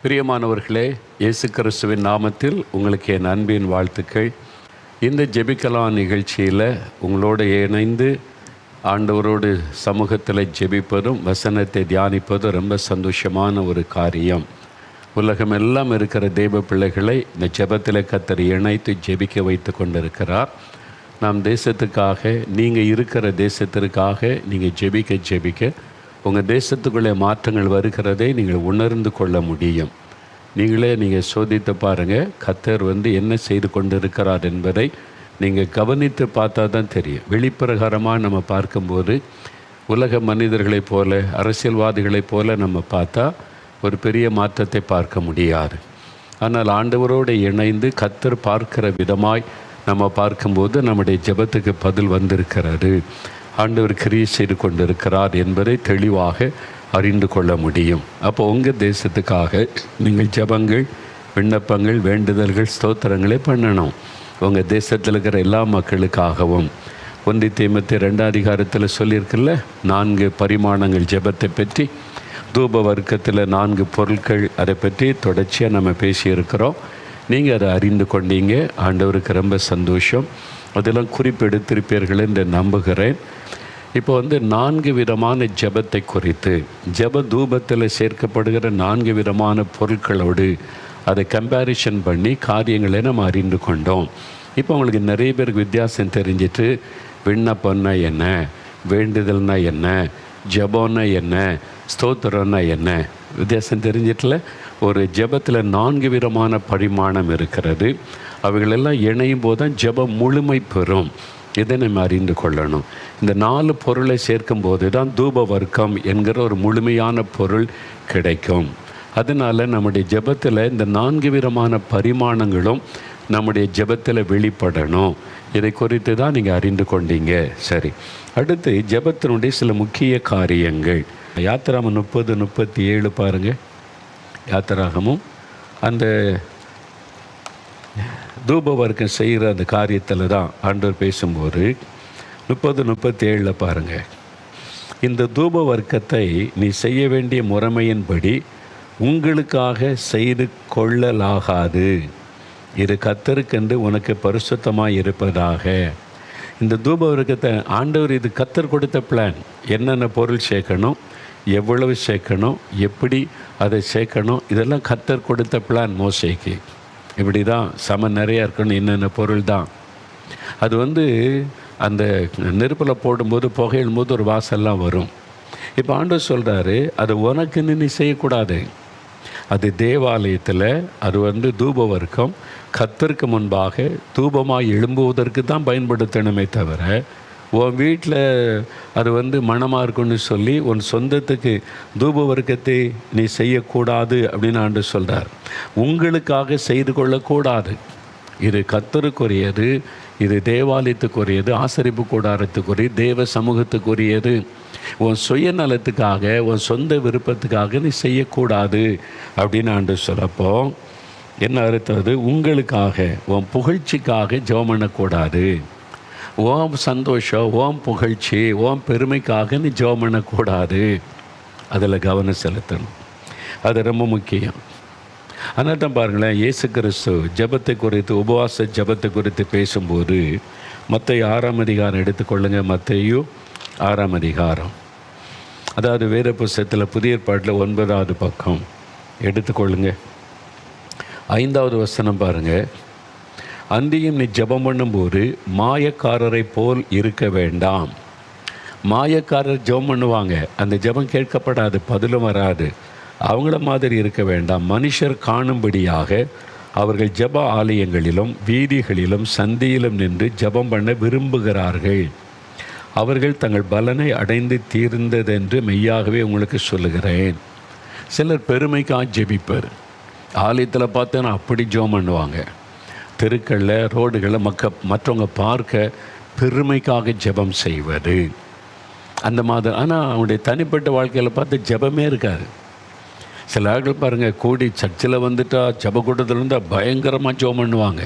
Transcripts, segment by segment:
பிரியமானவர்களே, இயேசு கிறிஸ்துவின் நாமத்தில் உங்களுக்கு என் அன்பின் வாழ்த்துக்கள். இந்த ஜெபிக்கலாம் நிகழ்ச்சியில் உங்களோடு இணைந்து ஆண்டவரோடு சமூகத்தில் ஜெபிப்பதும் வசனத்தை தியானிப்பதும் ரொம்ப சந்தோஷமான ஒரு காரியம். உலகமெல்லாம் இருக்கிற தெய்வ பிள்ளைகளை இந்த ஜெபத்தில் கர்த்தர் இணைத்து ஜெபிக்க வைத்து கொண்டிருக்கிறார். நாம் தேசத்துக்காக, நீங்கள் இருக்கிற தேசத்திற்காக நீங்கள் ஜெபிக்க உங்கள் தேசத்துக்குள்ளே மாற்றங்கள் வருகிறதை நீங்கள் உணர்ந்து கொள்ள முடியும். நீங்கள் சோதித்து பாருங்கள். கர்த்தர் என்ன செய்து கொண்டிருக்கிறார் என்பதை நீங்கள் கவனித்து பார்த்தா தான் தெரியும். வெளிப்பிரகாரமாக நம்ம பார்க்கும்போது உலக மனிதர்களைப் போல, அரசியல்வாதிகளைப் போல நம்ம பார்த்தா ஒரு பெரிய மாற்றத்தை பார்க்க முடியாது. ஆனால் ஆண்டவரோடு இணைந்து கர்த்தர் பார்க்கிற விதமாய் நம்ம பார்க்கும்போது நம்முடைய ஜெபத்துக்கு பதில் வந்திருக்கிறது. ஆண்டவர் கிரியை செய்து கொண்டிருக்கிறார் என்பதை தெளிவாக அறிந்து கொள்ள முடியும். அப்போ உங்கள் தேசத்துக்காக நீங்கள் ஜெபங்கள், விண்ணப்பங்கள், வேண்டுதல்கள், ஸ்தோத்திரங்களே பண்ணணும். உங்கள் தேசத்தில் இருக்கிற எல்லா மக்களுக்காகவும். 1 தீமோத்தேயு 2 அதிகாரத்தில் சொல்லியிருக்குல்ல, 4 பரிமாணங்கள் ஜெபத்தை பற்றி, தூப வர்க்கத்தில் 4 பொருட்கள், அதை பற்றி தொடர்ச்சியாக நம்ம பேசியிருக்கிறோம். நீங்கள் அதை அறிந்து கொண்டீங்க. ஆண்டவருக்கு ரொம்ப சந்தோஷம். அதெல்லாம் குறிப்பெடுத்திருப்பீர்கள் என்று நம்புகிறேன். இப்போ 4 விதமான ஜெபத்தை குறித்து, ஜெப தூபத்தில் சேர்க்கப்படுகிற 4 விதமான பொருட்களோடு அதை கம்பேரிஷன் பண்ணி காரியங்களை நம்ம அறிந்து கொண்டோம். இப்போ உங்களுக்கு நிறைய பேருக்கு வித்தியாசம் தெரிஞ்சிட்டு, விண்ணப்பம்னா என்ன, வேண்டுதல்னா என்ன, ஜெபம்னா என்ன, ஸ்தோத்திரம்னா என்ன வித்தியாசம் தெரிஞ்சிட்டல. ஒரு ஜெபத்தில் 4 விதமான பரிமாணம் இருக்கிறது. அவைகளெல்லாம் இணையும் போது தான் ஜெபம் முழுமை பெறும். இதை நம்ம அறிந்து கொள்ளணும். இந்த 4 பொருளை சேர்க்கும் போது தான் தூப வர்க்கம் என்கிற ஒரு முழுமையான பொருள் கிடைக்கும். அதனால் நம்முடைய ஜெபத்தில் இந்த 4 விதமான பரிமாணங்களும் நம்முடைய ஜெபத்தில் வெளிப்படணும். இதை குறித்து தான் நீங்கள் அறிந்து கொண்டீங்க. சரி, அடுத்து ஜெபத்தினுடைய சில முக்கிய காரியங்கள். யாத்திராகமம் 30-37 பாருங்கள். யாத்திராகமும் அந்த தூப வர்க்கம் செய்கிற அந்த காரியத்தில் தான் ஆண்டவர் பேசும்போது 30-37 பாருங்கள். இந்த தூப வர்க்கத்தை நீ செய்ய வேண்டிய முறைமையின்படி உங்களுக்காக செய்து கொள்ளலாகாது. இது கர்த்தருக்கென்று உனக்கு பரிசுத்தமாக இருப்பதாக. இந்த தூப வர்க்கத்தை ஆண்டவர், இது கர்த்தர் கொடுத்த பிளான். என்னென்ன பொருள் சேர்க்கணும், எவ்வளவு சேர்க்கணும், எப்படி அதை சேர்க்கணும், இதெல்லாம் கர்த்தர் கொடுத்த பிளான் மோசேக்கு. இப்படி தான் நிறையா இருக்கணும், என்னென்ன பொருள் தான். அது அந்த நெருப்பில் போடும்போது, புகையும் போது ஒரு வாசல்லாம் வரும். இப்போ ஆண்டவர் சொல்கிறாரு, அது உனக்குன்னு நீ செய்யக்கூடாது. அது தேவாலயத்தில் அது தூப வர்க்கம் கர்த்தருக்கு முன்பாக தூபமாக எழும்புவதற்கு தான் பயன்படுத்தணுமே தவிர, உன் வீட்டில் அது மணமாக இருக்குன்னு சொல்லி உன் சொந்தத்துக்கு தூப வர்க்கத்தை நீ செய்யக்கூடாது அப்படின்னு ஆண்டவர் சொல்கிறார். உங்களுக்காக செய்து கொள்ளக்கூடாது. இது கர்த்தருக்குரியது, இது தேவாலயத்துக்குரியது, ஆசரிப்பு கூடாரத்துக்குரியது, தேவ சமூகத்துக்குரியது. உன் சுயநலத்துக்காக, உன் சொந்த விருப்பத்துக்காக நீ செய்யக்கூடாது அப்படின்னு ஆண்டவர் சொல்லப்போ என்ன அர்த்தம்? அது உங்களுக்காக, உன் புகழ்ச்சிக்காக ஜெபம் பண்ணக்கூடாது. ஓம் சந்தோஷம், ஓம் புகழ்ச்சி, ஓம் பெருமைக்காக நீ ஜெபம் பண்ணக்கூடாது. அதில் கவனம் செலுத்தணும். அது ரொம்ப முக்கியம். அதனால் தான் பாருங்களேன், இயேசு கிறிஸ்து ஜெபத்தை குறித்து, உபவாச ஜெபத்தை குறித்து பேசும்போது மத்தேயு 6 அதிகாரம் எடுத்துக்கொள்ளுங்க. மத்தேயு 6 அதிகாரம், அதாவது வேத புஸ்தகத்தில் புதிய ஏற்பாட்டில் 9வது பக்கம் எடுத்துக்கொள்ளுங்க. 5வது வசனம் பாருங்கள். அந்தியும் நீ ஜெபம் பண்ணும்போது மாயக்காரரை போல் இருக்க வேண்டாம். மாயக்காரர் ஜெபம் பண்ணுவாங்க, அந்த ஜெபம் கேட்கப்படாது, பதிலும் வராது. அவங்கள மாதிரி இருக்க வேண்டாம். மனுஷர் காணும்படியாக அவர்கள் ஜெப ஆலயங்களிலும் வீதிகளிலும் சந்தியிலும் நின்று ஜெபம் பண்ண விரும்புகிறார்கள். அவர்கள் தங்கள் பலனை அடைந்து தீர்ந்ததென்று மெய்யாகவே உங்களுக்கு சொல்லுகிறேன். சிலர் பெருமைக்காக ஜெபிப்பர். ஆலயத்தில் பார்த்தோன்னா அப்படி ஜெபம் பண்ணுவாங்க. தெருக்களில், ரோடுகளில் மற்றவங்க பார்க்க பெருமைக்காக ஜெபம் செய்வது அந்த மாதிரி. ஆனால் அவனுடைய தனிப்பட்ட வாழ்க்கையில் பார்த்து ஜெபமே இருக்காது. சில ஆட்கள் பாருங்கள், கூடி சர்ச்சில் வந்துட்டால் ஜெப கூட்டத்தில் இருந்தால் பயங்கரமாக ஜெபம் பண்ணுவாங்க.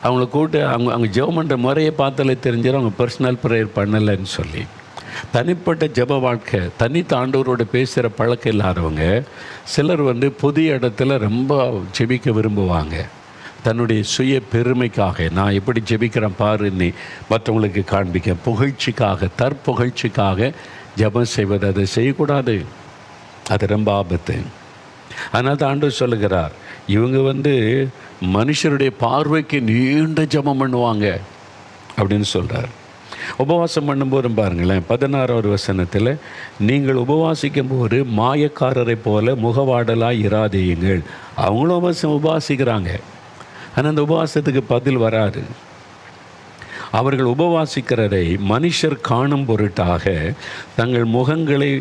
அவங்கள கூட்டு அவங்க ஜெபம் பண்ணுற முறையை பார்த்தாலே தெரிஞ்சிடும் அவங்க பர்சனல் ப்ரேயர் பண்ணலைன்னு சொல்லி. தனிப்பட்ட ஜெப வாழ்க்கை, தனித்த ஆண்டவரோட பேசுகிற பழக்கம் இல்லாதவங்க சிலர் பொது இடத்துல ரொம்ப ஜெபிக்க விரும்புவாங்க. தன்னுடைய சுய பெருமைக்காக, நான் எப்படி ஜெபிக்கிறேன் பாருன்னு மற்றவங்களுக்கு காண்பிக்க, புகழ்ச்சிக்காக, தற்புகழ்ச்சிக்காக ஜெபம் செய்வது, அதை செய்யக்கூடாது. அது ரொம்ப ஆபத்து. அதனால் தான் ஆண்டவர் சொல்லுகிறார், இவங்க மனுஷருடைய பார்வைக்கு நீண்ட ஜெபம் பண்ணுவாங்க அப்படின்னு சொல்கிறார். உபவாசம் பண்ணும்போது பாருங்களேன், 16வது வசனத்தில், நீங்கள் உபவாசிக்கும் போது மாயக்காரரை போல முகவாடலாக இராதேயுங்கள். அவங்களும் உபவாசிக்கிறாங்க, ஆனால் அந்த உபவாசத்துக்கு பதில் வராது. அவர்கள் உபவாசிக்கிறதை மனுஷர் காணும் பொருட்டாக தங்கள் முகங்களை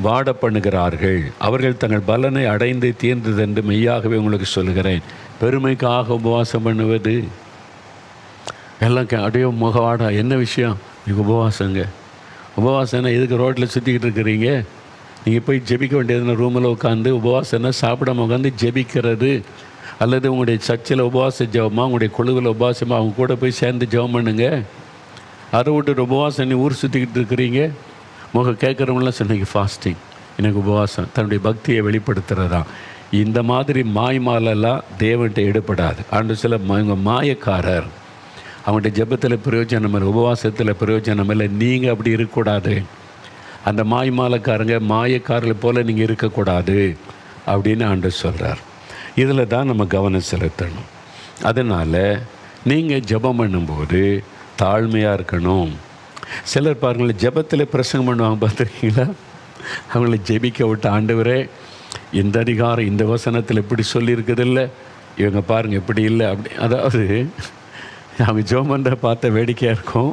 வாட பண்ணுகிறார்கள். அவர்கள் தங்கள் பலனை அடைந்து தீர்ந்ததென்று மெய்யாகவே உங்களுக்கு சொல்லுகிறேன். பெருமைக்காக உபவாசம் பண்ணுவது எல்லாம் அப்படியே முகவாடா. என்ன விஷயம்? நீங்கள் உபவாசங்க. உபவாசம்னா எதுக்கு ரோட்டில் சுற்றிக்கிட்டு இருக்கிறீங்க? நீங்கள் போய் ஜெபிக்க வேண்டியதுன்னா ரூமில் உட்காந்து, உபவாசம்னா சாப்பிடாம உட்காந்து ஜெபிக்கிறது, அல்லது உங்களுடைய சர்ச்சில் உபவாச ஜெபமாக, உங்களுடைய குழுவில் உபவாசமாக அவங்க கூட போய் சேர்ந்து ஜெபம் பண்ணுங்க. அதை விட்டு உபவாசம் நீ ஊர் சுற்றிக்கிட்டு இருக்கிறீங்க. கேட்குறவங்களாம் சொன்னீங்க ஃபாஸ்டிங், எனக்கு உபவாசம், தன்னுடைய பக்தியை வெளிப்படுத்துகிறதான். இந்த மாதிரி மாய்மாலெல்லாம் தேவன்கிட்ட எடுப்படாது. ஆண்டு சில மாயக்காரர், அவங்கள்ட்ட ஜெபத்தில் பிரயோஜனம் இல்லை, உபவாசத்தில் பிரயோஜனம் இல்லை. நீங்கள் அப்படி இருக்கக்கூடாது. அந்த மாய்மாலக்காரங்க, மாயக்காரர்களை போல் நீங்கள் இருக்கக்கூடாது அப்படின்னு ஆண்டவர் சொல்கிறார். இதில் தான் நம்ம கவனம் செலுத்தணும். அதனால் நீங்கள் ஜெபம் பண்ணும்போது தாழ்மையாக இருக்கணும். சிலர் பாருங்கள், ஜெபத்தில் பிரசங்கம் பண்ணுவாங்க, பார்த்துருக்கீங்களா? அவங்கள ஜெபிக்க விட்டு, ஆண்டவரே இந்த அதிகாரம் இந்த வசனத்தில் எப்படி சொல்லியிருக்குதில்ல, இவங்க பாருங்கள் எப்படி இல்லை அப்படி. அதாவது அவங்க ஜெபம் பண்ணுற பார்த்த வேடிக்கையாக இருக்கும்.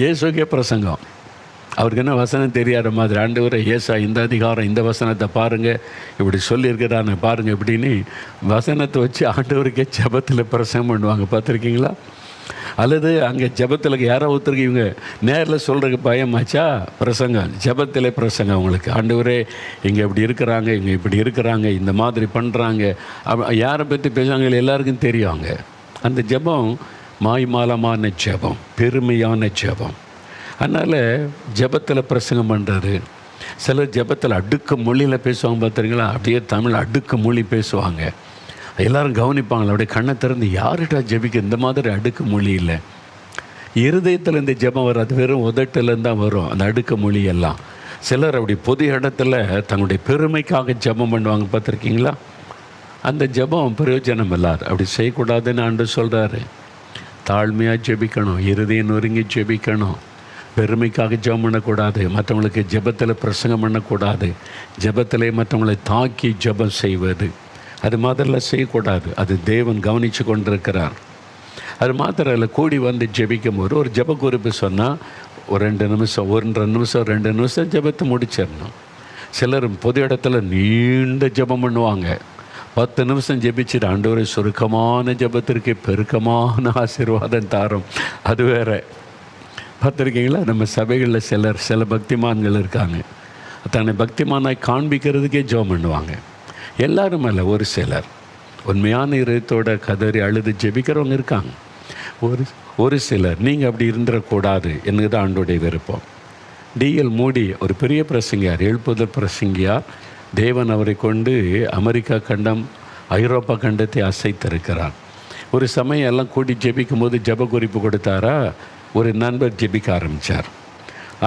இயேசுக்கே பிரசங்கம், அவருக்கு என்ன வசனம் தெரியாத மாதிரி, ஆண்டவரே ஏசா இந்த அதிகாரம் இந்த வசனத்தை பாருங்கள் இப்படி சொல்லியிருக்கிறான்னு பாருங்கள் இப்படின்னு வசனத்தை வச்சு ஆண்டவருக்கே ஜெபத்தில் பிரசங்கம் பண்ணுவாங்க, பார்த்துருக்கீங்களா? அல்லது அங்கே ஜெபத்தில் யாரோ ஒருத்தருக்கு இவங்க நேரில் சொல்கிறதுக்கு பயமாச்சா, பிரசங்கம், ஜெபத்தில் பிரசங்கம். அவங்களுக்கு ஆண்டவரே இங்கே இப்படி இருக்கிறாங்க, இங்கே இப்படி இருக்கிறாங்க, இந்த மாதிரி பண்ணுறாங்க, யாரை பற்றி பேசுகிறாங்க எல்லாருக்கும் தெரியும். அந்த ஜெபம் மாய்மாலமான ஜெபம், பெருமையான ஜெபம். அதனால் ஜெபத்தில் பிரசங்கம் பண்ணுறது. சிலர் ஜெபத்தில் அடுக்கு மொழியில் பேசுவாங்க, பார்த்துருங்களா? அப்படியே தமிழ் அடுக்கு மொழி பேசுவாங்க. எல்லோரும் கவனிப்பாங்களா? அப்படியே கண்ணை திறந்து, யார்கிட்ட ஜெபிக்க இந்த மாதிரி அடுக்கு மொழி இல்லை. இருதயத்தில் இந்த ஜெபம் வராது, வெறும் உதட்டிலேருந்து தான் வரும் அந்த அடுக்கு மொழி எல்லாம். சிலர் அப்படி பொது இடத்துல தங்களுடைய பெருமைக்காக ஜெபம் பண்ணுவாங்க, பார்த்துருக்கீங்களா? அந்த ஜெபம் பிரயோஜனம் இல்லாது. அப்படி செய்யக்கூடாதுன்னு ஆண்டவர் சொல்கிறாரு. தாழ்மையாக ஜெபிக்கணும், இருதயம் நொறுங்கி ஜெபிக்கணும். பெருமைக்காக ஜெபம் பண்ணக்கூடாது, மற்றவங்களுக்கு ஜெபத்தில் பிரசங்கம் பண்ணக்கூடாது, ஜெபத்திலே மற்றவங்களை தாக்கி ஜெபம் செய்வது, அது மாதிரிலாம் செய்யக்கூடாது. அது தேவன் கவனித்து கொண்டிருக்கிறார். அது மாத்திரம் இல்லை, கூடி ஜெபிக்கும் போது ஒரு ஜெப குறிப்பு சொன்னால் ஒரு 2 நிமிஷம், 1.5 நிமிஷம், 2 நிமிஷம் ஜெபத்தை முடிச்சிடணும். சிலர் பொது இடத்துல நீண்ட ஜெபம் பண்ணுவாங்க. 10 நிமிஷம் ஜெபிச்சுட்டு, ஆண்டவரே சுருக்கமான ஜெபத்திற்கு பெருக்கமான ஆசீர்வாதம் தாரும், அது வேறு. பார்த்துருக்கீங்களா? நம்ம சபைகளில் சில பக்திமான்கள் இருக்காங்க, தன்னை பக்திமானாய் காண்பிக்கிறதுக்கே ஜெபம் பண்ணுவாங்க. எல்லாரும் அல்ல, ஒரு சிலர் உண்மையான இதயத்தோட கதறி அழுது ஜெபிக்கிறவங்க இருக்காங்க. ஒரு சிலர், நீங்கள் அப்படி இருந்துடக்கூடாது என்பது ஆண்டோடைய விருப்பம். டிஎல் மூடி ஒரு பெரிய பிரசங்கியார், எழுப்புதல் பிரசங்கியார். தேவன் அவரை கொண்டு அமெரிக்கா கண்டம், ஐரோப்பா கண்டத்தை அசைத்திருக்கிறார். ஒரு சமயம் எல்லாம் கூடி ஜெபிக்கும் போது ஜெப குறிப்பு கொடுத்தாரா, ஒரு நண்பர் ஜெபிக்க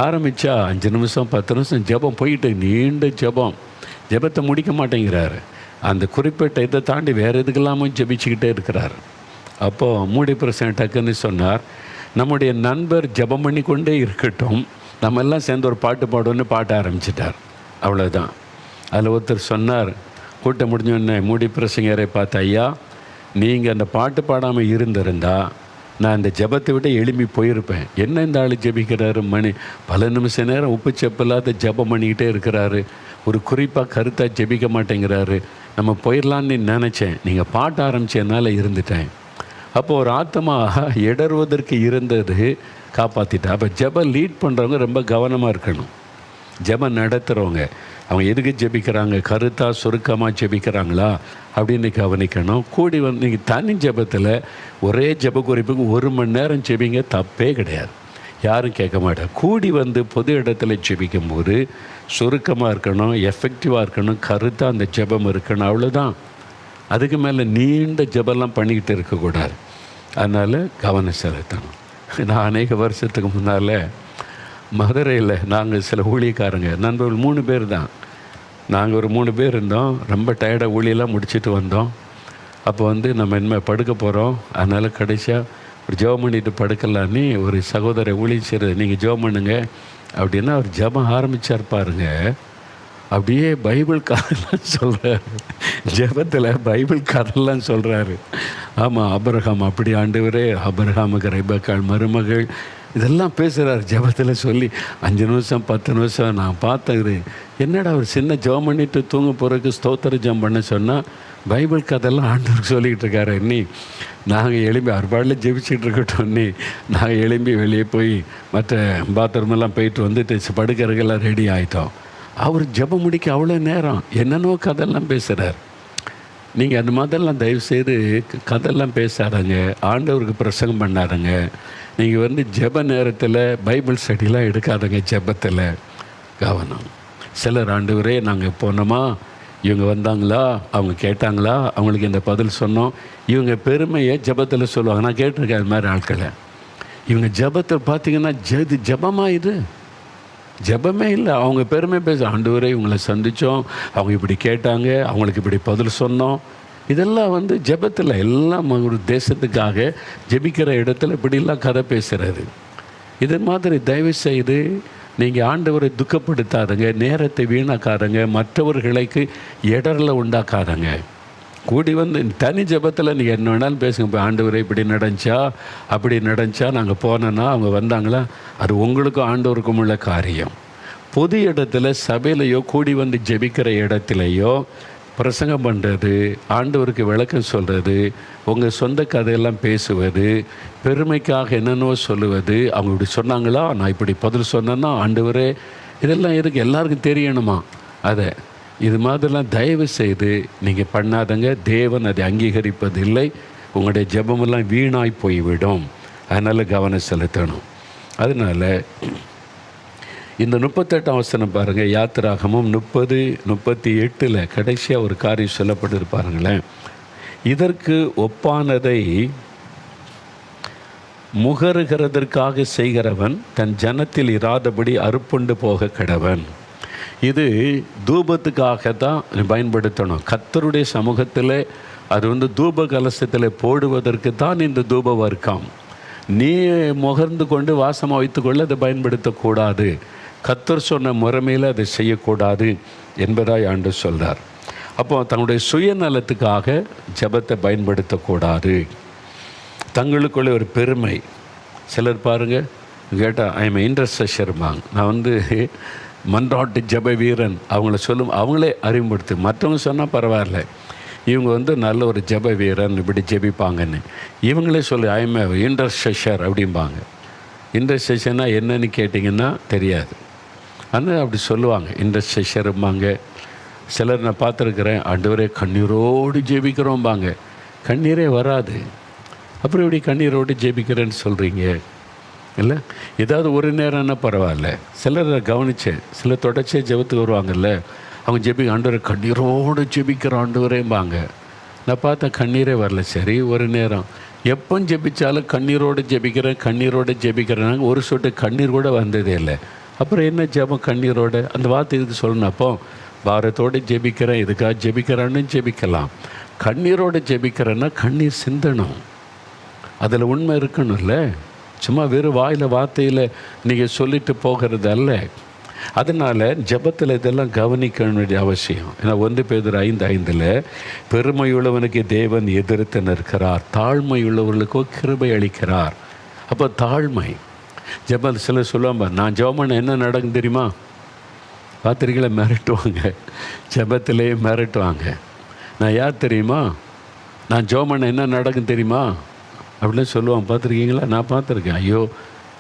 ஆரம்பித்தா 5 நிமிஷம் 10 நிமிஷம் ஜெபம் போயிட்டு, நீண்ட ஜெபத்தை முடிக்க மாட்டேங்கிறாரு. அந்த குறிப்பிட்ட இதை தாண்டி வேறு எதுக்கெல்லாமும் ஜெபிச்சுக்கிட்டே இருக்கிறார். அப்போது மூடி பிரசன் டக்குன்னு சொன்னார், நம்முடைய நண்பர் ஜெபம் பண்ணி கொண்டே இருக்கட்டும், நம்ம எல்லாம் சேர்ந்து ஒரு பாட்டு பாடுவோன்னு பாட்ட ஆரம்பிச்சிட்டார். அவ்வளோதான். அதில் ஒருத்தர் சொன்னார், கூட்டம் முடிஞ்சோடனே மூடி பிரசங்கரை பார்த்து, ஐயா நீங்கள் அந்த பாட்டு பாடாமல் இருந்திருந்தால் நான் இந்த ஜெபத்தை விட எழும்பி போயிருப்பேன். என்ன இந்த ஆள் ஜெபிக்கிறாரு, பல நிமிஷம் நேரம் உப்பு செப்பில்லாத ஜெபம் பண்ணிக்கிட்டே இருக்கிறாரு, ஒரு குறிப்பாக கருத்தாக ஜெபிக்க மாட்டேங்கிறாரு, நம்ம போயிடலான்னு நினச்சேன், நீங்கள் பாட்ட ஆரம்பிச்சதுனால இருந்துட்டேன். அப்போது ஒரு ஆத்மா இடறுவதற்கு இருந்தது, காப்பாற்றிட்டேன். அப்போ ஜெபம் லீட் பண்ணுறவங்க ரொம்ப கவனமாக இருக்கணும். ஜெபம் நடத்துகிறவங்க அவங்க எதுக்கு ஜெபிக்கிறாங்க, கருத்தாக சுருக்கமாக ஜெபிக்கிறாங்களா அப்படின்னு கவனிக்கணும். கூடி நீங்கள் தனி ஜெபத்தில் ஒரே ஜெப குறிப்புக்கு 1 மணி நேரம் ஜெபிங்க, தப்பே கிடையாது. யாரும் கேட்க மாட்டாங்க. கூடி வந்து பொது இடத்துல ஜெபிக்கும் போது சுருக்கமாக இருக்கணும், எஃபெக்டிவாக இருக்கணும், கருத்தாக அந்த ஜெபம் இருக்கணும், அவ்வளோதான். அதுக்கு மேலே நீண்ட ஜெபம்லாம் பண்ணிக்கிட்டு இருக்கக்கூடாது. அதனால் கவனம் செலுத்தணும். நான் அநேக வருஷத்துக்கு முன்னால் மதுரையில் நாங்கள் சில ஊழியக்காரங்க நண்பர்கள் 3 பேர் தான். நாங்கள் ஒரு 3 பேர் இருந்தோம். ரொம்ப டயர்டாக ஊழியெல்லாம் முடிச்சுட்டு வந்தோம். அப்போ வந்து நம்ம இனிமேல் படுக்க போகிறோம். அதனால் கடைசியாக ஒரு ஜெபம் பண்ணிட்டு படுக்கலான்னு ஒரு சகோதர ஊழியம் செய்கிறது, நீங்கள் ஜெபம் பண்ணுங்க அப்படின்னா அவர் ஜெபம் ஆரம்பித்தார் பாருங்க. அப்படியே பைபிள் கதைலாம் சொல்கிறாரு, ஜெபத்தில் பைபிள் கதைலாம் சொல்கிறாரு. ஆமாம், ஆபிரகாம் அப்படி ஆண்டவரே, ஆபிரகாமுக்கு ரெபெக்காள் மருமகள், இதெல்லாம் பேசுகிறார் ஜெபத்தில் சொல்லி 5 நிமிஷம் 10 நிமிஷம். நான் பார்த்தது என்னடா ஒரு சின்ன ஜெபம் பண்ணிட்டு தூங்க போகிறதுக்கு ஸ்தோத்திர ஜெபம் பண்ண சொன்னால் பைபிள் கதையெல்லாம் ஆண்டவருக்கு சொல்லிக்கிட்டு இருக்காரு. நீ நாங்கள் எழும்பி அறுபாடில் ஜெபிச்சுட்டு இருக்கட்டும், நீ நாங்கள் எழும்பி வெளியே போய் மற்ற பாத்ரூமெல்லாம் போயிட்டு வந்துட்டு படுக்கிறதுக்கெல்லாம் ரெடி ஆகிட்டோம். அவர் ஜெபம் முடிக்க அவ்வளோ நேரம் என்னென்னோ கதையெல்லாம் பேசுகிறார். நீங்கள் அந்த மாதிரிலாம் தயவுசெய்து கதையெல்லாம் பேசாதங்க, ஆண்டவருக்கு பிரசங்கம் பண்ணாதங்க. நீங்கள் வந்து ஜெப நேரத்தில் பைபிள் ஸ்டடிலாம் எடுக்காதங்க. ஜெபத்தில் கவனம். சிலர் ஆண்டவரே நாங்கள் போனோமா, இவங்க வந்தாங்களா, அவங்க கேட்டாங்களா, அவங்களுக்கு இந்த பதில் சொன்னோம், இவங்க பெருமையை ஜெபத்தில் சொல்லுவாங்க. நான் கேட்டிருக்கேன் அது மாதிரி ஆட்களை. இவங்க ஜெபத்தை பார்த்தீங்கன்னா ஜெபமாக இது ஜெபமே இல்லை. அவங்க பெருமை பேச, ஆண்டவரே இவங்களை சந்தித்தோம், அவங்க இப்படி கேட்டாங்க, அவங்களுக்கு இப்படி பதில் சொன்னோம். இதெல்லாம் வந்து ஜெபத்தில் எல்லாம் ஒரு தேசத்துக்காக ஜெபிக்கிற இடத்துல இப்படிலாம் கதை பேசுகிறது. இது மாதிரி தயவு செய்து நீங்கள் ஆண்டவரை துக்கப்படுத்தாதங்க, நேரத்தை வீணாக்காதங்க, மற்றவர்களுக்கு இடரில் உண்டாக்காதங்க. கூடி வந்து தனி ஜெபத்தில் நீங்கள் என்ன வேணாலும் பேசுங்க. இப்போ ஆண்டவரை இப்படி நடந்துச்சா அப்படி நடந்துச்சா, நாங்கள் போனோன்னா அவங்க வந்தாங்களா, அது உங்களுக்கும் ஆண்டவருக்கும் உள்ள காரியம். பொது இடத்துல சபையிலையோ கூடி வந்து ஜெபிக்கிற இடத்துலையோ பிரசங்கம் பண்ணுறது, ஆண்டவருக்கு விளக்கம் சொல்கிறது, உங்கள் சொந்த கதையெல்லாம் பேசுவது, பெருமைக்காக என்னென்னோ சொல்லுவது, அவங்க இப்படி சொன்னாங்களா, நான் இப்படி பதில் சொன்னேன்னா ஆண்டவரே, இதெல்லாம் இருக்குது எல்லாருக்கும் தெரியணுமா. அதை இது மாதிரிலாம் தயவு செய்து நீங்கள் பண்ணாதங்க. தேவன் அதை அங்கீகரிப்பதில்லை. உங்களுடைய ஜெபமெல்லாம் வீணாய் போய்விடும். அதனால் கவனம் செலுத்தணும். அதனால் இந்த 38ஆம் வசனம் பாருங்கள். யாத்திராகமும் 30:38 கடைசியாக ஒரு காரியம் சொல்லப்பட்டு பாருங்களேன். இதற்கு ஒப்பானதை முகருகிறதற்காக செய்கிறவன் தன் ஜனத்தில் இராதபடி அறுப்புண்டு போக கடவன். இது தூபத்துக்காக தான் பயன்படுத்தணும். கர்த்தருடைய சமூகத்தில் அது வந்து தூப கலசத்தில் போடுவதற்கு தான் இந்த தூப வர்க்கம். நீ முகர்ந்து கொண்டு வாசமாக வைத்துக்கொள்ள அதை பயன்படுத்தக்கூடாது. கர்த்தர் சொன்ன முறைமையில் அதை செய்யக்கூடாது என்பதாய் ஆண்டவர் சொல்கிறார். அப்போ தன்னுடைய சுயநலத்துக்காக ஜெபத்தை பயன்படுத்தக்கூடாது. தங்களுக்குள்ளே ஒரு பெருமை. சிலர் பாருங்கள் கேட்டால் ஐ எம் இன்டர்செஷர்பாங்க. நான் வந்து மன்றாட்டு ஜெப வீரன் அவங்கள சொல்லும், அவங்களே அறிமுகப்படுத்து. மற்றவங்க சொன்னால் பரவாயில்ல, இவங்க வந்து நல்ல ஒரு ஜெப வீரன், இப்படி ஜெபிப்பாங்கன்னு இவங்களே சொல்லி ஐ எம் இன்டர்செஷர் அப்படிம்பாங்க. இன்டர்செஷன்னா என்னன்னு கேட்டிங்கன்னா தெரியாது, ஆனால் அப்படி சொல்லுவாங்க இன்டர்செஷரும்பாங்க. சிலர் நான் பார்த்துருக்குறேன், ஆண்டவரே கண்ணீரோடு ஜெபிக்கிறோம்பாங்க. கண்ணீரே வராது. அப்புறம் இப்படி கண்ணீரோடு ஜெபிக்கிறேன்னு சொல்கிறீங்க இல்லை? ஏதாவது ஒரு நேரம்னா பரவாயில்ல. சிலர் கவனித்தேன், சிலர் தொடர்ச்சியாக ஜெபத்துக்கு வருவாங்கல்ல, அவங்க ஆண்டவரை கண்ணீரோடு ஜெபிக்கிற ஆண்டவரேம்பாங்க. நான் பார்த்தேன் கண்ணீரே வரல. சரி, ஒரு நேரம் எப்போ ஜெபித்தாலும் கண்ணீரோடு ஜெபிக்கிறேன். ஒரு சொட்டு கண்ணீர் கூட வந்ததே இல்லை. அப்புறம் என்ன ஜெபம் கண்ணீரோடு? அந்த வார்த்தை இதுக்கு சொல்லணும். அப்போ பாரத்தோடு ஜெபிக்கிறேன், இதுக்காக ஜெபிக்கிறான்னு ஜெபிக்கலாம். கண்ணீரோடு ஜெபிக்கிறேன்னா கண்ணீர் சிந்தணும், அதில் உண்மை இருக்கணும்ல. சும்மா வெறும் வாயில் வார்த்தையில் நீங்கள் சொல்லிட்டு போகிறது அல்ல. அதனால் ஜெபத்தில் இதெல்லாம் கவனிக்க வேண்டிய அவசியம். ஏன்னா 1 பேதுரு 5:5 பெருமையுள்ளவனுக்கு தேவன் எதிர்த்து நிற்கிறார், தாழ்மையுள்ளவர்களுக்கோ கிருபை அளிக்கிறார். அப்போ தாழ்மை ஜெபம். சிலர் சொல்லுவாங்க, நான் ஜெபம் பண்ண என்ன நடக்கும் தெரியுமா? பார்த்துருக்கீங்களா? மிரட்டுவாங்க, ஜெபத்திலேயே மிரட்டுவாங்க. நான் யார் தெரியுமா? நான் ஜெபம் பண்ண என்ன நடக்கும் தெரியுமா அப்படின்னு சொல்லுவாங்க. பார்த்துருக்கீங்களா? நான் பார்த்துருக்கேன். ஐயோ,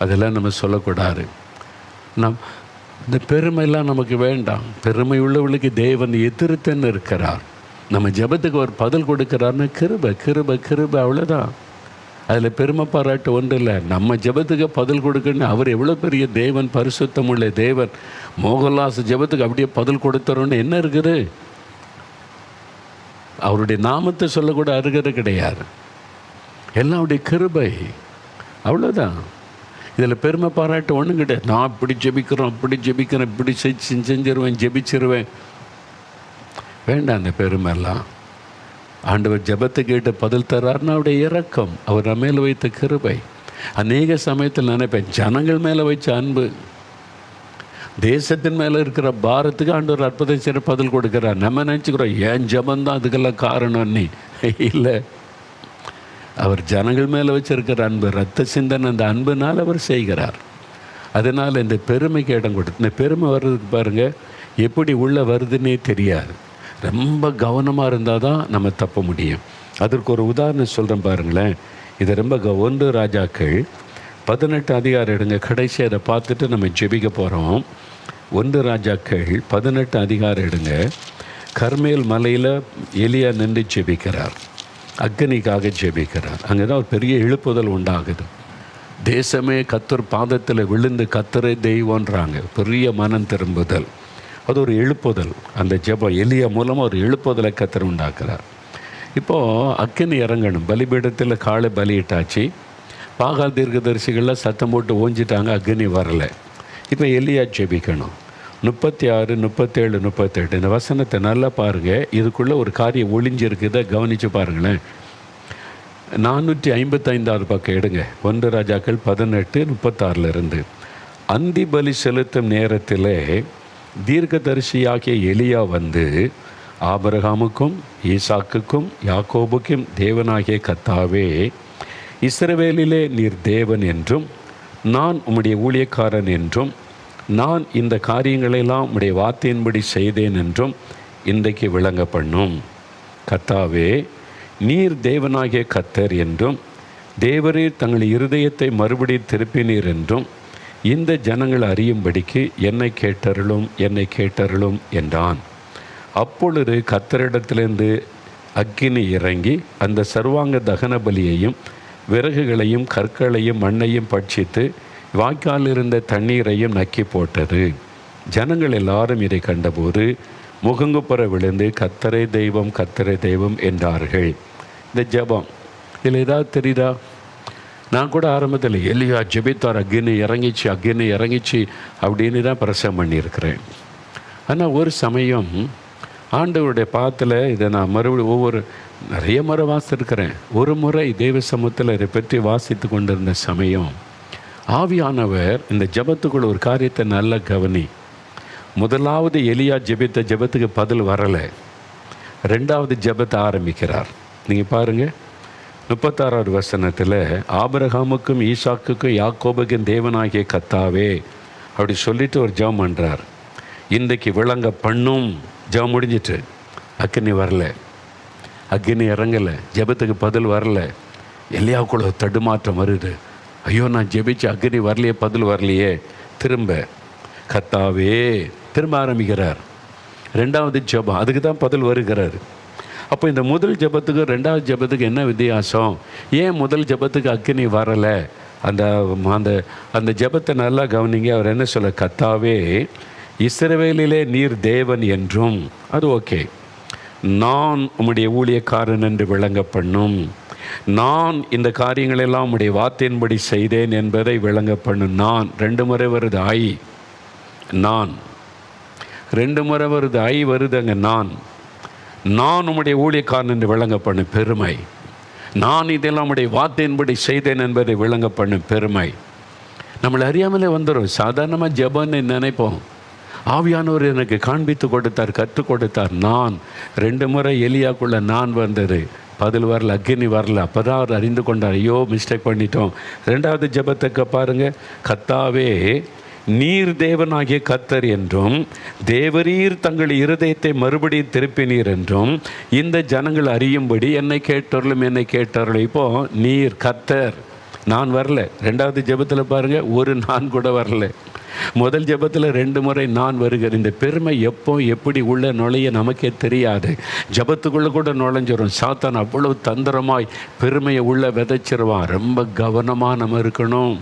அதெல்லாம் நம்ம சொல்லக்கூடாது. இந்த பெருமைலாம் நமக்கு வேண்டாம். பெருமை உள்ளவர்களுக்கு தேவன் எதிர்த்துன்னு இருக்கிறார். நம்ம ஜெபத்துக்கு ஒரு பதில் கொடுக்குறாருன்னு கிருபை, அவ்வளோதான். அதில் பெருமை பாராட்டு ஒன்றும் இல்லை. நம்ம ஜெபத்துக்கு பதில் கொடுக்கணும்னு அவர் எவ்வளோ பெரிய தேவன், பரிசுத்தம் உள்ள தேவன். மோகன்லாஸ் ஜெபத்துக்கு அப்படியே பதில் கொடுத்துறோன்னு என்ன இருக்குது? அவருடைய நாமத்தை சொல்லக்கூட அருகது கிடையாது. எல்லாம் அவருடைய கிருபை, அவ்வளோதான். இதில் பெருமை பாராட்டு ஒன்றும் கிடையாது. நான் இப்படி ஜெபிக்கிறோம், அப்படி ஜெபிக்கிறேன், இப்படி செஞ்சிருவேன், ஜெபிச்சிருவேன். வேண்டாம் அந்த பெருமைலாம். ஆண்டவர் ஜெபத்தை கேட்டு பதில் தர்றாருன்னா அவருடைய இரக்கம், அவர் நம்ம மேலே வைத்த கிருபை. அநேக சமயத்தில் நினைப்பேன், ஜனங்கள் மேலே வைச்ச அன்பு, தேசத்தின் மேலே இருக்கிற பாரத்துக்கு ஆண்டவர் அற்புதம் செய்ய பதில் கொடுக்குறார். நம்ம நினச்சிக்கிறோம் ஏன் ஜெபந்தான் அதுக்கெல்லாம் காரணம். நீ இல்லை, அவர் ஜனங்கள் மேலே வச்சிருக்கிற அன்பு, ரத்த சிந்தனை, அந்த அன்புனால் அவர் செய்கிறார். அதனால் இந்த பெருமைக்கு இடம் கொடுத்து, இந்த பெருமை வர்றதுக்கு பாருங்கள் எப்படி உள்ளே வருதுன்னே தெரியாது. ரொம்ப கவனமாக இருந்தால் தான் நம்ம தப்ப முடியும். அதற்கு ஒரு உதாரணம் சொல்கிறேன் பாருங்களேன். இது ரொம்ப 1 ராஜாக்கள் 18 அதிகாரம் எடுங்க, கடைசி அதை பார்த்துட்டு நம்ம ஜெபிக்க போகிறோம். 1 ராஜாக்கள் 18 அதிகாரம் எடுங்க. கர்மேல் மலையில் எலியா நின்று ஜெபிக்கிறார், அக்னிக்காக ஜெபிக்கிறார். அங்கே தான் ஒரு பெரிய எழுப்புதல் உண்டாகுது. தேசமே கத்தர் பாதத்தில் விழுந்து கத்தரே தெய்வன்றாங்க. பெரிய மனம் திரும்புதல், அது ஒரு எழுப்புதல். அந்த ஜெபம் எலியா மூலமாக ஒரு எழுப்புதலை கத்தர் உண்டாக்குறார். இப்போது அக்கினி இறங்கணும். பலிபீடத்தில் காலை பலியிட்டாச்சு. பாகால் தீர்க்கதரிசிகள்லாம் சத்தம் போட்டு ஓஞ்சிட்டாங்க, அக்னி வரலை. இப்போ எலியா ஜெபிக்கணும். 36, 37, 38 இந்த வசனத்தை நல்லா பாருங்கள். இதுக்குள்ளே ஒரு காரியம் ஒளிஞ்சிருக்குதை கவனித்து பாருங்களேன். 455 பக்கம் எடுங்க. 1 ராஜாக்கள் 18:36 அந்தி பலி செலுத்தும் நேரத்திலே தீர்க்கதரிசியாகிய எலியா வந்து, ஆபிரகாமுக்கும் ஈசாக்குக்கும் யாக்கோபுக்கும் தேவனாகிய கர்த்தாவே, இஸ்ரவேலிலே நீர் தேவன் என்றும் நான் உம்முடைய ஊழியக்காரன் என்றும் நான் இந்த காரியங்களெல்லாம் உம்முடைய வார்த்தையின்படி செய்தேன் என்றும் இன்றைக்கு விளங்க பண்ணும். கர்த்தாவே, நீர் தேவனாகிய கர்த்தர் என்றும் தேவரீர் தங்கள் இருதயத்தை மறுபடியும் திருப்பினீர் என்றும் இந்த ஜனங்கள் அறியும்படிக்கு என்னை கேட்டருளும் என்றான். அப்பொழுது கர்த்தரிடத்திலிருந்து அக்கினி இறங்கி அந்த சர்வாங்க தகன பலியையும் விறகுகளையும் கற்களையும் மண்ணையும் பட்சித்து வாய்க்கால் இருந்த தண்ணீரையும் நக்கி போட்டது. ஜனங்கள் எல்லாரும் இதை கண்டபோது முகங்குப்புற விழுந்து கர்த்தரே தெய்வம் என்றார்கள். இந்த ஜெபம் இதில் ஏதாவது தெரியுதா? நான் கூட ஆரம்பத்தில் எலியா ஜெபித்தார், அக்னி இறங்கிச்சு அப்படின்னு தான் பிரசவம் பண்ணியிருக்கிறேன். ஆனால் ஒரு சமயம் ஆண்டவருடைய பாத்தில் இதை நான் மறுபடியும் நிறைய முறை வாசித்திருக்கிறேன். ஒரு முறை தேவ சமூகத்தில் இதை பற்றி வாசித்து கொண்டிருந்த சமயம் ஆவியானவர் இந்த ஜெபத்துக்குள்ள ஒரு காரியத்தை நல்லா கவனி. முதலாவது எலியா ஜெபித்த ஜெபத்துக்கு பதில் வரலை. 2வது ஜெபத்தை ஆரம்பிக்கிறார். நீங்கள் பாருங்கள் 36வது வசனத்தில், ஆபிரகாமுக்கும் ஈசாக்குக்கும் யாக்கோபுக்கும் தேவனாகிய கர்த்தாவே அப்படி சொல்லிட்டு ஒரு ஜெபம் பண்ணுறார். இன்றைக்கு விளங்க பண்ணும். ஜெபம் முடிஞ்சிட்டு அக்கினி வரலை, அக்கினி இறங்கலை, ஜெபத்துக்கு பதில் வரலை. எலியாவுக்குள்ள தடுமாற்றம் வருது. ஐயோ, நான் ஜெபிச்சு அக்னி வரலையே, பதில் வரலையே. திரும்ப கர்த்தாவே திரும்ப ஆரம்பிக்கிறார். 2வது ஜெபம், அதுக்கு தான் பதில் வருகிறார். அப்போ இந்த முதல் ஜெபத்துக்கு 2வது ஜெபத்துக்கு என்ன வித்தியாசம்? ஏன் முதல் ஜெபத்துக்கு அக்னி வரலை? அந்த அந்த அந்த ஜெபத்தை நல்லா கவனிங்க. அவர் என்ன சொல்ல, கர்த்தாவே இஸ்ரவேலிலே நீர் தேவன் என்றும், அது ஓகே, நான் உம்முடைய ஊழியக்காரன் என்று விளங்க பண்ணும், நான் இந்த காரியங்களெல்லாம் உம்முடைய வார்த்தையின்படி செய்தேன் என்பதை விளங்க பண்ணும். நான் 2 முறை வருது, நான் 2 முறை வருது, வருதுங்க. நான் உம்முடைய ஊழியக்காரன் என்று விளங்க பண்ணும் பெருமை. நான் இதெல்லாம் உம்முடைய வார்த்தையின்படி செய்தேன் என்பதை விளங்க பண்ணும் பெருமை. நம்மளை அறியாமலே வந்துடும். சாதாரணமாக ஜெபன்னு நினைப்போம். ஆவியானவர் எனக்கு காண்பித்து கொடுத்தார், கற்றுக் கொடுத்தார். நான் 2 முறை எலியாக்குள்ள நான் வந்தது, பதில் வரல, அக்னி வரல. அப்போ தான் அவர் அறிந்து கொண்டார், ஐயோ மிஸ்டேக் பண்ணிட்டோம். 2வது ஜெபத்துக்கு பாருங்கள், கர்த்தாவே நீர் தேவனாகிய கர்த்தர் என்றும் தேவரீர் தங்கள் இருதயத்தை மறுபடியும் திருப்பினீர் என்றும் இந்த ஜனங்கள் அறியும்படி என்னை கேட்டருளும். இப்போது நீர் கர்த்தர், நான் வரல. 2வது ஜெபத்தில் பாருங்கள், ஒரு நான் கூட வரல. முதல் ஜெபத்தில் 2 முறை நான் வருகிறேன். இந்த பெருமை எப்போ எப்படி உள்ள நுழைய நமக்கே தெரியாது. ஜெபத்துக்குள்ளே கூட நுழைஞ்சிரும். சாத்தான் அவ்வளவு தந்திரமாய் பெருமையை உள்ள விதைச்சிருவான். ரொம்ப கவனமாக நம்ம இருக்கணும்.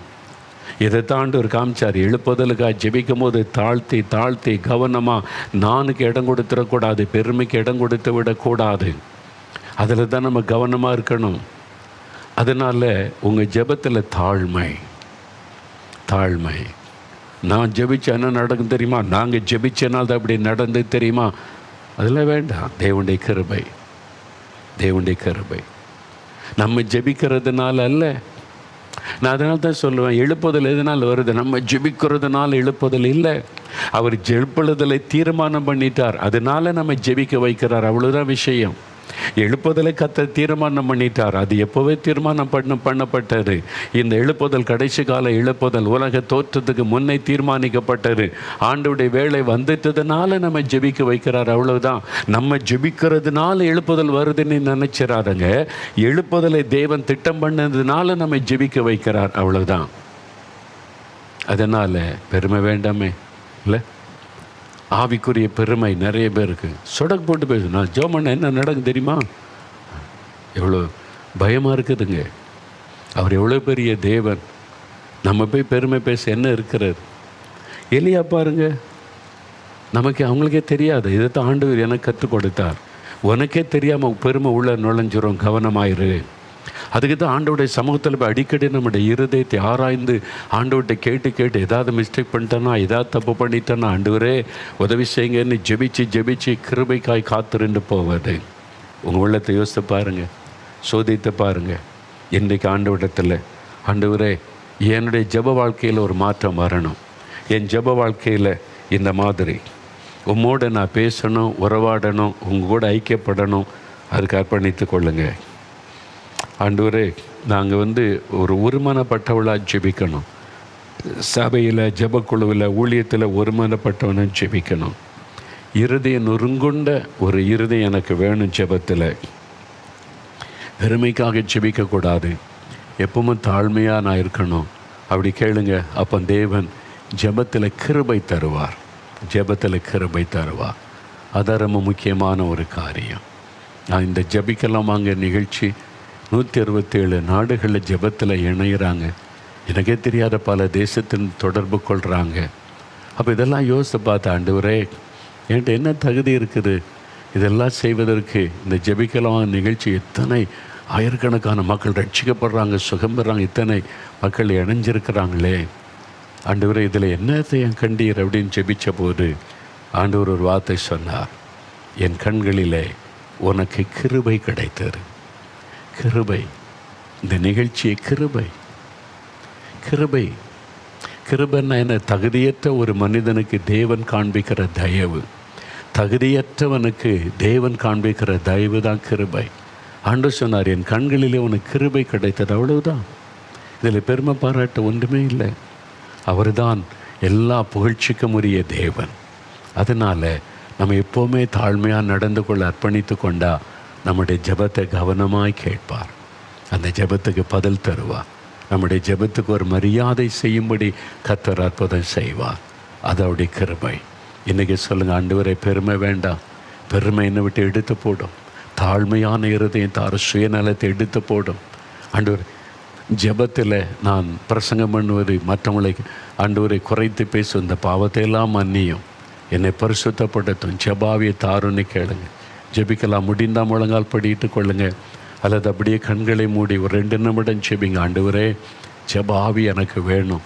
இதை தாண்டி ஒரு காமிச்சார். எழுப்புதலுக்காக ஜெபிக்கும் போது தாழ்த்தி தாழ்த்தி கவனமாக, நானுக்கு இடம் கொடுத்துடக்கூடாது, பெருமைக்கு இடம் கொடுத்து விடக்கூடாது. அதில் தான் நம்ம கவனமாக இருக்கணும். அதனால் உங்கள் ஜெபத்தில் தாழ்மை. நான் ஜெபிச்சேன் என்ன நடக்கும் தெரியுமா, நாங்கள் ஜெபிச்சனால் தான் அப்படி நடந்து தெரியுமா, அதெல்லாம் வேண்டாம். தேவனுடைய கிருபை நம்ம ஜெபிக்கிறதுனால அல்ல. நான் அதனால தான் சொல்லுவேன், எழுப்புதல் எதனால் வருது? நம்ம ஜெபிக்கிறதுனால எழுப்புதல் இல்லை. அவர் எழுப்புதலை தீர்மானம் பண்ணிட்டார், அதனால நம்ம ஜெபிக்க வைக்கிறார். அவ்வளோதான் விஷயம். எழுப்புதலை கர்த்தர் தீர்மானம் பண்ணிட்டார். அது எப்போவே தீர்மானம் பண்ணப்பட்டது. இந்த எழுப்புதல் கடைசி கால எழுப்புதல் உலக தோற்றத்துக்கு முன்னே தீர்மானிக்கப்பட்டது. ஆண்டவருடைய வேலை வந்துட்டதுனால நம்ம ஜெபிக்க வைக்கிறார். அவ்வளவுதான். நம்ம ஜெபிக்கிறதுனால எழுப்புதல் வருதுன்னு நினைச்சிடாதங்க. எழுப்புதலை தேவன் திட்டம் பண்ணதுனால நம்ம ஜெபிக்க வைக்கிறார். அவ்வளவுதான். அதனால் பெருமை வேண்டாமே இல்லை. ஆவிக்குரிய பெருமை நிறைய பேருக்கு சொடக்கு போட்டு பேசணும். நான் ஜெபம் பண்ண என்ன நடக்கும் தெரியுமா? எவ்வளோ பயமாக இருக்குதுங்க. அவர் எவ்வளோ பெரிய தேவன். நம்ம போய் பெருமை பேச என்ன இருக்கிறது? எலியா பாருங்க, நமக்கு அவங்களுக்கே தெரியாது. இதைத்தான் ஆண்டவர் எனக்கு கற்றுக் கொடுத்தார். உனக்கே தெரியாமல் பெருமை உள்ள நுழைஞ்சிரும், கவனமாயிரு. அதுக்கு தான் ஆண்டவருடைய சமூகத்தில் போய் அடிக்கடி நம்முடைய இருதயத்தை ஆராய்ந்து ஆண்டவர்கிட்ட கேட்டு ஏதாவது மிஸ்டேக் பண்ணிட்டேன்னா, ஏதாவது தப்பு பண்ணிட்டேன்னா, ஆண்டவரே உதவி செய்யுங்கன்னு ஜெபிச்சு கிருபைக்காய் காத்திருந்து போவது. உங்கள் உள்ளத்தை யோசித்து பாருங்கள், சோதித்து பாருங்கள். இன்றைக்கு ஆண்டவரிடத்தில், ஆண்டவரே என்னுடைய ஜெப வாழ்க்கையில் ஒரு மாற்றம் வரணும். என் ஜெப வாழ்க்கையில் இந்த மாதிரி உம்மோடு நான் பேசணும், உறவாடணும், உங்கள் கூட ஐக்கியப்படணும். அதுக்கு அர்ப்பணித்து கொள்ளுங்கள். ஆண்டவரே நாங்கள் ஒரு ஒருமனப்பட்டவளாக ஜெபிக்கணும். சபையில், ஜெபக்குழுவில், ஊழியத்தில் ஒருமனப்பட்டவனை ஜெபிக்கணும். இருதயம் நொறுங்குண்ட ஒரு இருதயம் எனக்கு வேணும். ஜெபத்தில் பெருமைக்காக ஜெபிக்கக்கூடாது. எப்பவும் தாழ்மையாக நான் இருக்கணும். அப்படி கேளுங்க. அப்போ தேவன் ஜெபத்தில் கிருபை தருவார். அதான் ரொம்ப முக்கியமான ஒரு காரியம். நான் இந்த ஜெபிக்கலாம் வாங்க நிகழ்ச்சி 167 நாடுகளில் ஜெபத்தில் இணைகிறாங்க. எனக்கே தெரியாத பல தேசத்தின் தொடர்பு கொள்கிறாங்க. அப்போ இதெல்லாம் யோசித்து பார்த்து, ஆண்டவரே என்கிட்ட என்ன தகுதி இருக்குது இதெல்லாம் செய்வதற்கு? இந்த ஜெபிக்கலாம் நிகழ்ச்சி எத்தனை ஆயிரக்கணக்கான மக்கள் ரட்சிக்கப்படுறாங்க, சுகம் பெறாங்க, இத்தனை மக்கள் இணைஞ்சிருக்கிறாங்களே. ஆண்டவரே இதில் என்னத்தை என் கண்டீர் அப்படின்னு ஜெபித்த போது ஆண்டவர் ஒரு வார்த்தை சொன்னார். என் கண்களிலே உனக்கு கிருபை கிடைத்தது. இந்த நிகழ்ச்சியை கிருபைன்னா என்ன? தகுதியற்ற ஒரு மனிதனுக்கு தேவன் காண்பிக்கிற தயவு. தகுதியற்றவனுக்கு தேவன் காண்பிக்கிற தயவு தான் கிருபை. ஆண்டவர் சொன்னார், என் கண்களிலே உனக்கு கிருபை கிடைத்தது. அவ்வளவுதான். இதில் பெருமை பாராட்ட ஒன்றுமே இல்லை. அவர்தான் எல்லா புகழ்ச்சிக்கும் உரிய தேவன். அதனால் நம்ம எப்போவுமே தாழ்மையாக நடந்து கொள்ள அர்ப்பணித்து கொண்டா நம்முடைய ஜெபத்தை கவனமாய் கேட்பார். அந்த ஜெபத்துக்கு பதில் தருவார். நம்முடைய ஜெபத்துக்கு ஒரு மரியாதை செய்யும்படி கர்த்தர் அற்புதம் செய்வார். அது அவருடைய கிருபை. இன்றைக்கி சொல்லுங்கள், ஆண்டவரே பெருமை வேண்டாம். பெருமை என்னை விட்டு எடுத்து போடும். தாழ்மையான இருதயம் தார சுயநலத்தை எடுத்து போடும். ஆண்டவர் ஜெபத்தில் நான் பிரசங்கம் பண்ணுவது மற்றவங்களை ஆண்டவரை குறைத்து பேசும் இந்த பாவத்தை எல்லாம் மன்னியும், என்னை பரிசுத்தப்படுத்தும். ஜெபாவியை தாருன்னு கேளுங்க. ஜெபிக்கலாம். முடிந்தால் முழங்கால் படிட்டு கொள்ளுங்க, அல்லது அப்படியே கண்களை மூடி ஒரு 2 நிமிடம் ஜெபிங்க. ஆண்டவரே ஜெபாவி எனக்கு வேணும்.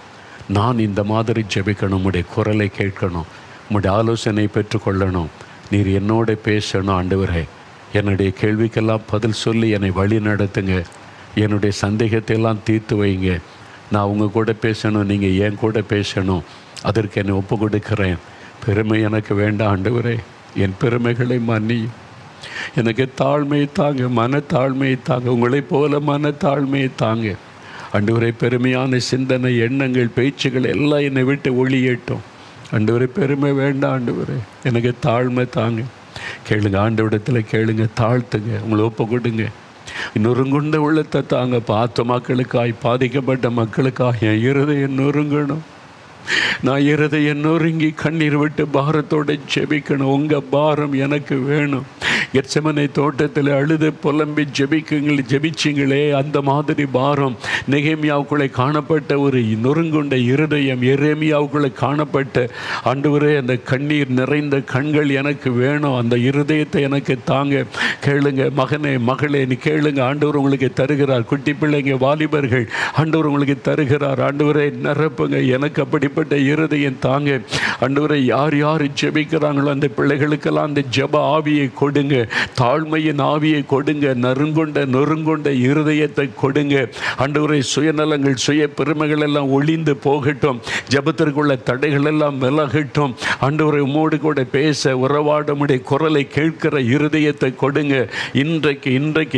நான் இந்த மாதிரி ஜெபிக்கணும். உம்முடைய குரலை கேட்கணும். உம்முடைய ஆலோசனை பெற்றுக்கொள்ளணும். நீர் என்னோட பேசணும். ஆண்டவரே என்னுடைய கேள்விக்கெல்லாம் பதில் சொல்லி என்னை வழி நடத்துங்க. என்னுடைய சந்தேகத்தை எல்லாம் தீர்த்து வைங்க. நான் உங்கள் கூட பேசணும், நீங்கள் என் கூட பேசணும். அதற்கு என்னை ஒப்பு கொடுக்கிறேன். பெருமை எனக்கு வேண்டாம். ஆண்டவரே என் பெருமைகளை மன்னியும். எனக்கு தாழ்மையை தாங்க, மனத்தாழ்மையை தாங்க. உங்களைப் போல மனத்தாழ்மையை தாங்க. ஆண்டவரே பெருமையான சிந்தனை, எண்ணங்கள், பேச்சுகள் எல்லாம் என்னை விட்டு ஒளியேட்டும். ஆண்டவரே பெருமை வேண்டாம். ஆண்டவரே எனக்கு தாழ்மை தாங்க. கேளுங்க, ஆண்டவரிடத்தில் கேளுங்க, தாழ்த்துங்க, உங்களை ஒப்பு கொடுங்க. நொறுங்குண்ட உள்ளத்தை தாங்க. பார்த்த மக்களுக்காய், பாதிக்கப்பட்ட மக்களுக்காக என் இருதயம் நொறுங்கணும். நான் இருதயம் நொறுங்கி கண்ணீர் விட்டு பாரத்தோடு ஜெபிக்கணும். உங்கள் பாரம் எனக்கு வேணும். கெத்செமனே தோட்டத்தில் அழுது புலம்பி ஜெபிச்சிங்களே, அந்த மாதிரி பாரம் நெகேமியாவுக்குள்ளே காணப்பட்ட ஒரு நொறுங்குண்ட இருதயம், எரேமியாவுக்குள்ளே காணப்பட்ட ஆண்டவரே அந்த கண்ணீர் நிறைந்த கண்கள் எனக்கு வேணும். அந்த இருதயத்தை எனக்கு தாங்க. கேளுங்க மகனே மகளே, நீ கேளுங்க, ஆண்டவர் உங்களுக்கு தருகிறார். குட்டி பிள்ளைங்க, வாலிபர்கள், ஆண்டவர் உங்களுக்கு தருகிறார். ஆண்டவரை நிரப்புங்க, எனக்கு அப்படிப்பட்ட இருதயம் தாங்க. ஆண்டவரை யார் யார் ஜெபிக்கிறாங்களோ அந்த பிள்ளைகளுக்கெல்லாம் அந்த ஜெப ஆவியை கொடுங்க, தாழ்மையின் ஆவியை கொடுங்க, நொறுங்கொண்ட இருதயத்தை கொடுங்க. ஆண்டவரை சுயநலங்கள் சுய பெருமைகள் எல்லாம் ஒளிந்து போகட்டும். ஜெபத்திற்குள்ள தடைகள் எல்லாம் விலகட்டும். ஆண்டவரை உம்மோடு கூட பேச உறவாட உம்முடைய குரலை கேட்கிற இருதயத்தை கொடுங்க. இன்றைக்கு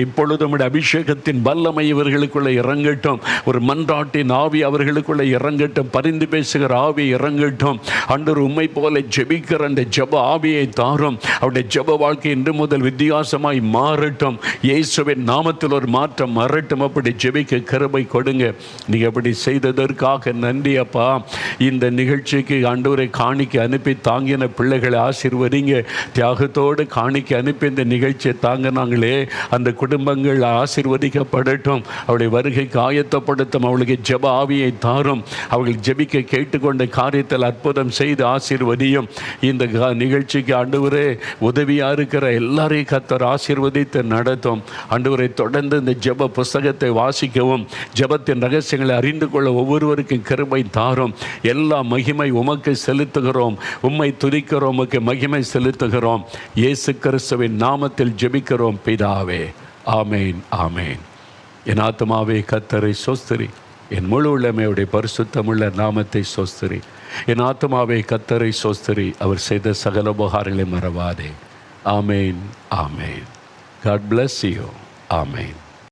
இப்பொழுது உம்முடைய அபிஷேகத்தின் வல்லமை இவர்களுக்குள்ள இறங்கட்டும். ஒரு மன்றாட்டின் ஆவி அவர்களுக்குள்ள இறங்கட்டும். பரிந்து பேசுகிற ஆவி இறங்கட்டும். ஆண்டவர் உம்மை போல ஜெபிக்கிற அந்த ஜெப ஆவியை தாரும். அவருடைய ஜெப வாழ்க்கை இன்று முதல் வித்தியாசமாய் மாறட்டும். இயேசுவின் நாமத்தில் ஒரு மாற்றம் வரட்டும். அப்படி ஜெபிக்க கிருபை கொடுங்க. நீங்க அப்படி செய்ததற்காக நன்றி அப்பா. இந்த நிகழ்ச்சிக்கு ஆண்டவரை காணிக்க அனுப்பி தாங்கின பிள்ளைகளை ஆசீர்வதிங்க. தியாகத்தோடு காணிக்க அனுப்பி இந்த நிகழ்ச்சியை தாங்கினாங்களே, அந்த குடும்பங்கள் ஆசீர்வதிக்கப்படட்டும். அவருடைய வருகைக்கு ஆயத்தப்படுத்தும். அவளுக்கு ஜெப ஆவியை தாரும். அவர்கள் ஜெபிக்க கேட்டுக்கொண்ட காரியத்தில் அற்புதம் செய்து ஆசீர்வதியும். இந்த நிகழ்ச்சிக்கு ஆண்டவரே உதவியாக இருக்கிற எல்லாரையும் கர்த்தர் ஆசீர்வதித்து நடத்தும். ஆண்டவரை தொடர்ந்து இந்த ஜெப புஸ்தகத்தை வாசிக்கவும், ஜெபத்தின் ரகசியங்களை அறிந்து கொள்ள ஒவ்வொருவருக்கும் கிருபை தாரும். எல்லா மகிமை உமக்கு செலுத்துகிறோம். உம்மை துதிக்கிறோம். உமக்கு மகிமை செலுத்துகிறோம். இயேசு கிறிஸ்துவின் நாமத்தில் ஜெபிக்கிறோம் பிதாவே. ஆமேன் ஆமேன். என் ஆத்துமாவே கர்த்தரை சோஸ்திரி, என் முழு உள்ளமையுடைய பரிசுத்தமுள்ள நாமத்தை சோஸ்திரி. என் ஆத்துமாவே கர்த்தரை சோஸ்திரி, அவர் செய்த சகல உபகாரங்களை மறவாதே. ஆமேன் ஆமேன். God bless you. ஆமேன்.